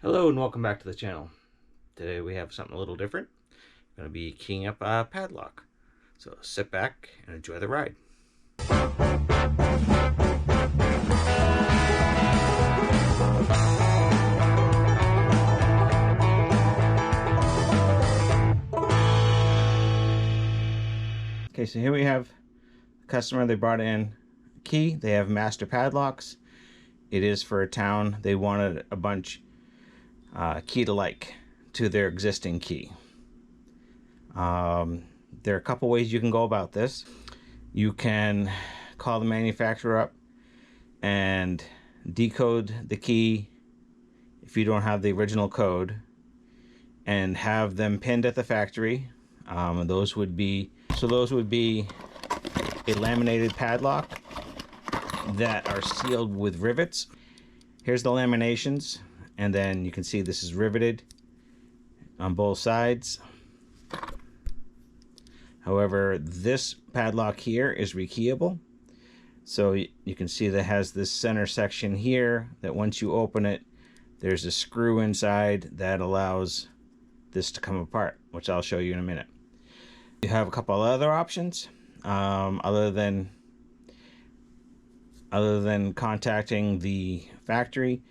Hello and welcome back to the channel. Today we have something a little different. We're going to be keying up a padlock. So sit back and enjoy the ride. Okay, so here we have a customer. They brought in a key. They have master padlocks. It is for a town. They wanted a bunch key to like to their existing key. There are a couple ways you can go about this. You can call the manufacturer up and decode the key if you don't have the original code and have them pinned at the factory. Those would be a laminated padlock that are sealed with rivets. Here's the laminations, and then you can see this is riveted on both sides. However, this padlock here is rekeyable. So you can see that has this center section here that once you open it, there's a screw inside that allows this to come apart, which I'll show you in a minute. You have a couple other options other than contacting the factory.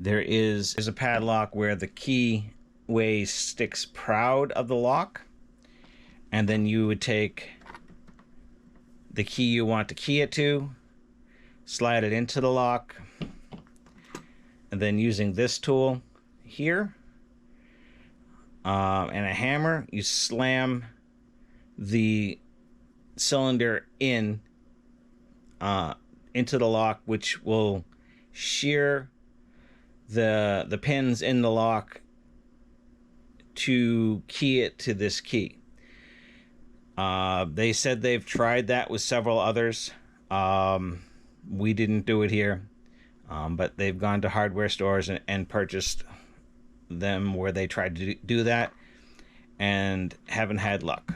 There is a padlock where the keyway sticks proud of the lock, and then you would take the key you want to key it to, slide it into the lock, and then using this tool here and a hammer, you slam the cylinder into the lock, which will shear the pins in the lock to key it to this key. They said they've tried that with several others. We didn't do it here, but they've gone to hardware stores and purchased them where they tried to do that and haven't had luck.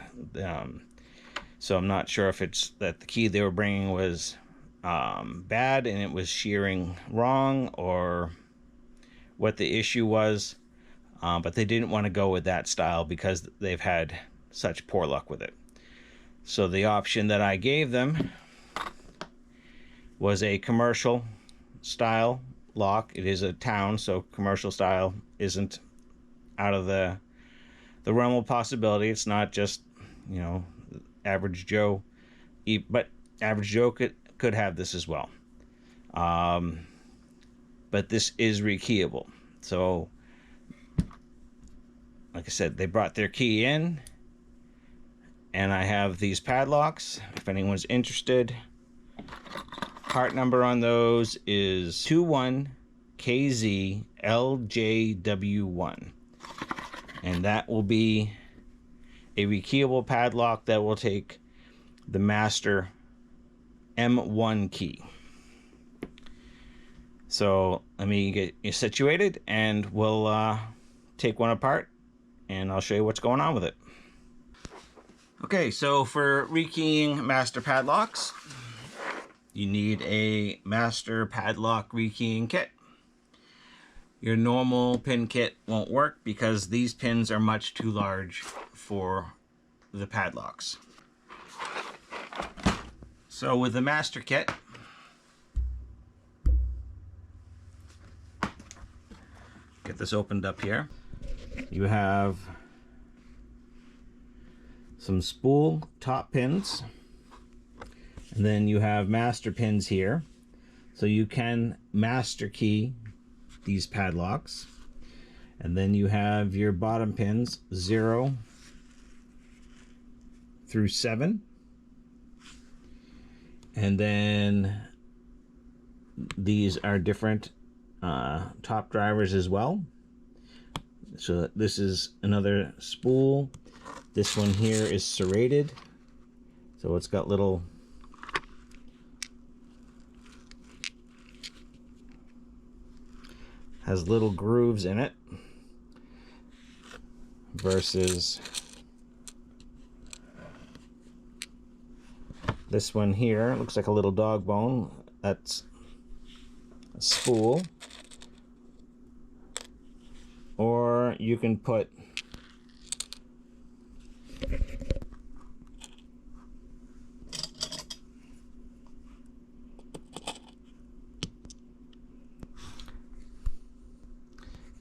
So I'm not sure if it's that the key they were bringing was bad and it was shearing wrong, or what the issue was, but they didn't want to go with that style because they've had such poor luck with it. So the option that I gave them was a commercial style lock. It is a town, so commercial style isn't out of the realm of possibility. It's not just, you know, average Joe, but average Joe could have this as well. But this is rekeyable. So like I said, they brought their key in, and I have these padlocks if anyone's interested. Part number on those is 21KZLJW1, and that will be a rekeyable padlock that will take the master M1 key. So let me get you situated and we'll take one apart and I'll show you what's going on with it. Okay, so for rekeying master padlocks, you need a master padlock rekeying kit. Your normal pin kit won't work because these pins are much too large for the padlocks. So with the master kit, get this opened up here. You have some spool top pins, and then you have master pins here. So you can master key these padlocks. And then you have your bottom pins 0 through 7. And then these are different top drivers as well. So this is another spool. This one here is serrated, so it's got little grooves in it, versus this one here looks like a little dog bone. That's a spool. or you can put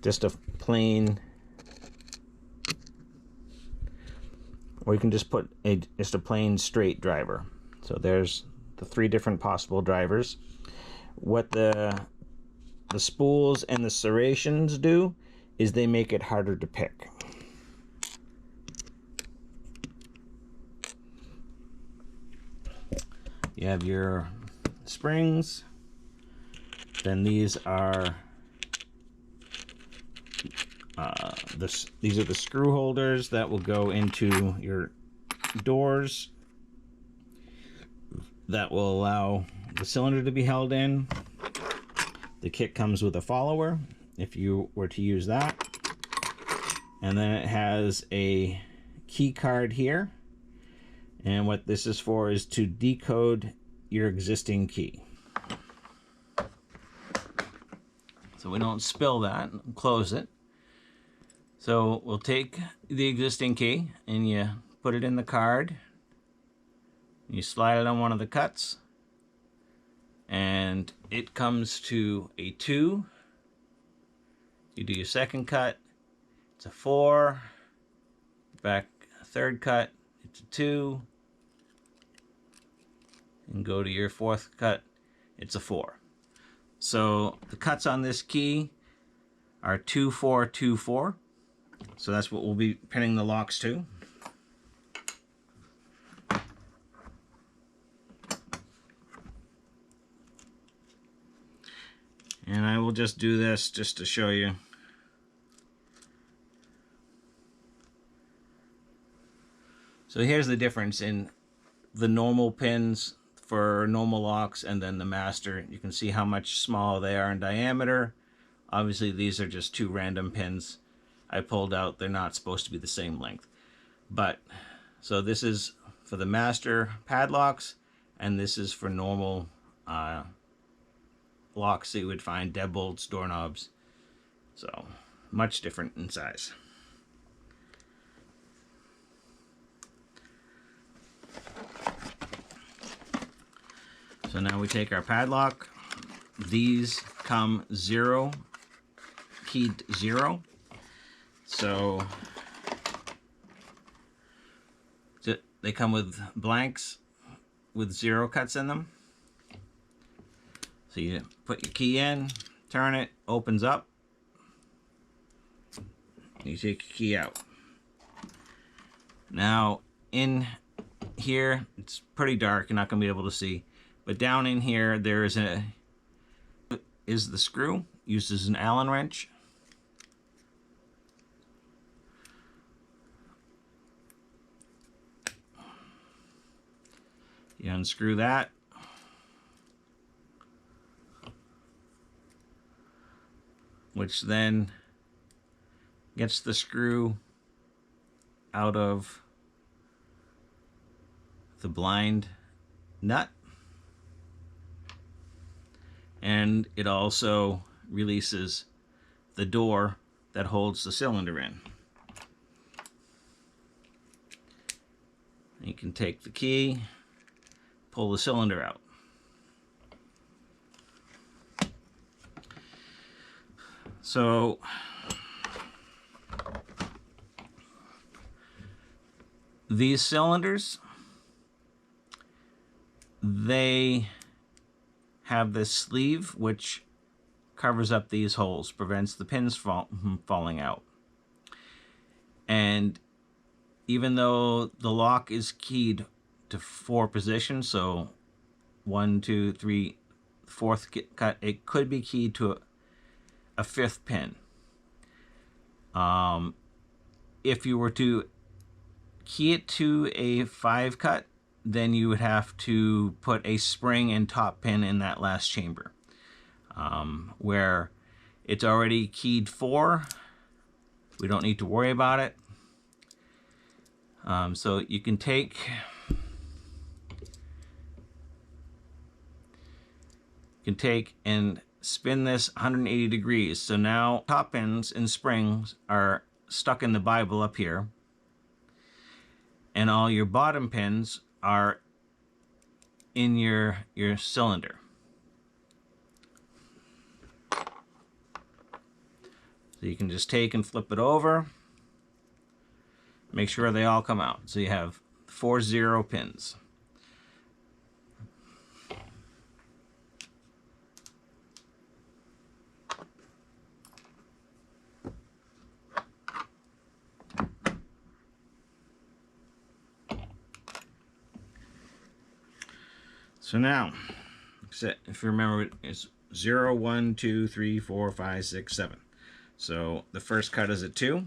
just a plain, or you can just put just a plain straight driver. So there's the 3 different possible drivers. What the spools and the serrations do is they make it harder to pick. You have your springs, then these are these are the screw holders that will go into your doors that will allow the cylinder to be held in. The kit comes with a follower if you were to use that, and then it has a key card here, and what this is for is to decode your existing key. So we don't spill that and close it. So we'll take the existing key and you put it in the card. You slide it on one of the cuts and it comes to a 2. You do your second cut, it's a 4. Back third cut, it's a 2. And go to your fourth cut, it's a 4. So the cuts on this key are 2, 4, 2, 4. So that's what we'll be pinning the locks to. And I will just do this just to show you. So here's the difference in the normal pins for normal locks and then the master. You can see how much smaller they are in diameter. Obviously these are just 2 random pins I pulled out. They're not supposed to be the same length. But so this is for the master padlocks, and this is for normal locks that you would find, deadbolts, doorknobs. So much different in size. So now we take our padlock. These come 0, keyed 0. So they come with blanks with 0 cuts in them. So you put your key in, turn it, opens up. You take your key out. Now in here, it's pretty dark, you're not going to be able to see. But down in here, there is the screw, used as an Allen wrench. You unscrew that. Which then gets the screw out of the blind nut. And it also releases the door that holds the cylinder in. You can take the key, pull the cylinder out. So these cylinders, they have this sleeve which covers up these holes, prevents the pins from falling out. And even though the lock is keyed to 4 positions, so 1, 2, 3, 4th cut, it could be keyed to a 5th pin. If you were to key it to a 5 cut, then you would have to put a spring and top pin in that last chamber. Where it's already keyed 4, we don't need to worry about it. So you can take and spin this 180 degrees. So now top pins and springs are stuck in the Bible up here, and all your bottom pins are in your cylinder. So you can just take and flip it over. Make sure they all come out. So you have 4 0 pins. So now, if you remember, it's 0, 1, 2, 3, 4, 5, 6, 7. So the first cut is at 2.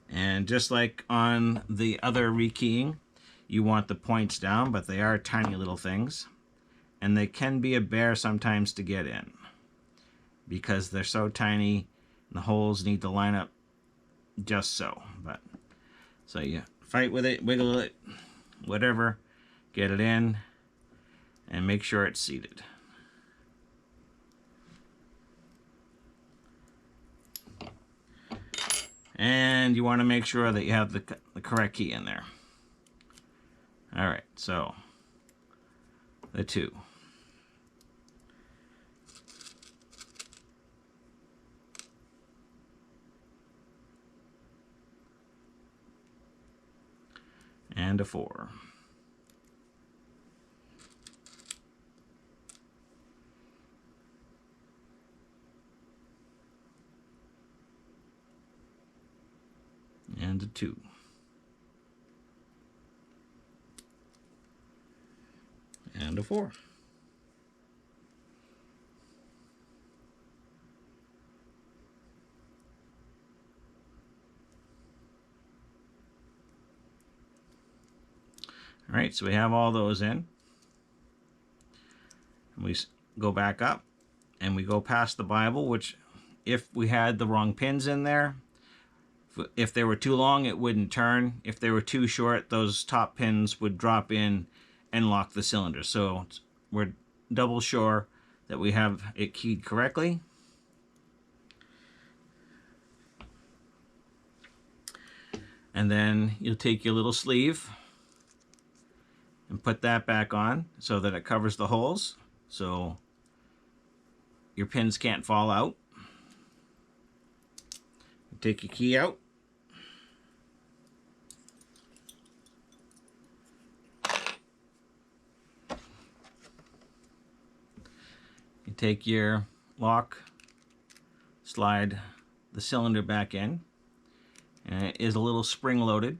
And just like on the other rekeying, you want the points down, but they are tiny little things. And they can be a bear sometimes to get in, because they're so tiny, the holes need to line up just so. But so you fight with it, wiggle it, whatever, get it in, and make sure it's seated. And you want to make sure that you have the correct key in there. All right, so the 2. And a 4. And a 2. And a 4. All right, so we have all those in. We go back up and we go past the Bible, which if we had the wrong pins in there, if they were too long, it wouldn't turn. If they were too short, those top pins would drop in and lock the cylinder. So we're double sure that we have it keyed correctly. And then you'll take your little sleeve and put that back on so that it covers the holes, so your pins can't fall out. Take your key out. You take your lock, slide the cylinder back in, and it is a little spring loaded.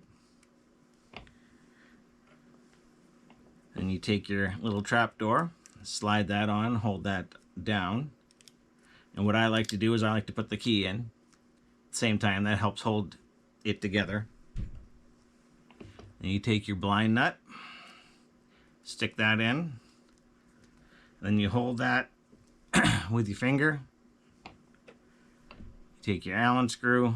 Then you take your little trap door, slide that on, hold that down. And what I like to do is I like to put the key in. At the same time, that helps hold it together. Then you take your blind nut, stick that in. Then you hold that with your finger. You take your Allen screw.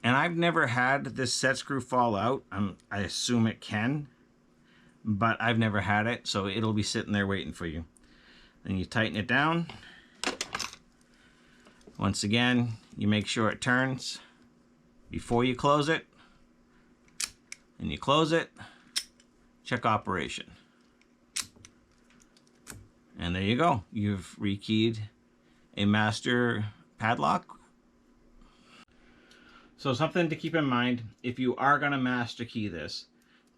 And I've never had this set screw fall out. I assume it can, but I've never had it, so it'll be sitting there waiting for you. Then you tighten it down. Once again, you make sure it turns before you close it. And you close it, check operation. And there you go. You've rekeyed a master padlock. So something to keep in mind, if you are going to master key this,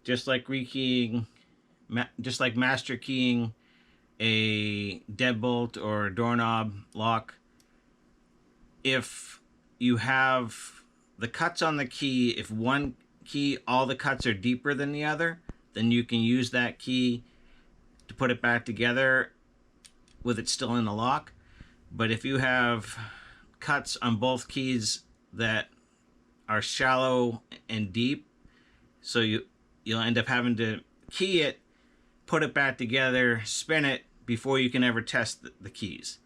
just like rekeying, just like master keying a deadbolt or doorknob lock, if you have the cuts on the key, if one key, all the cuts are deeper than the other, then you can use that key to put it back together with it still in the lock. But if you have cuts on both keys that are shallow and deep, so you'll end up having to key it, put it back together, spin it before you can ever test the keys.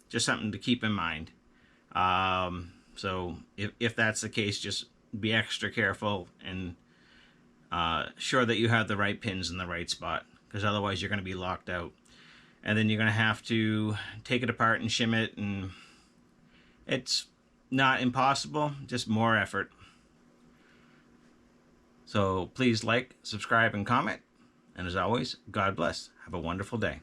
Just something to keep in mind. So if that's the case, just be extra careful and sure that you have the right pins in the right spot, because otherwise you're going to be locked out. And then you're going to have to take it apart and shim it, and it's not impossible, just more effort. So please like, subscribe, and comment. And as always, God bless. Have a wonderful day.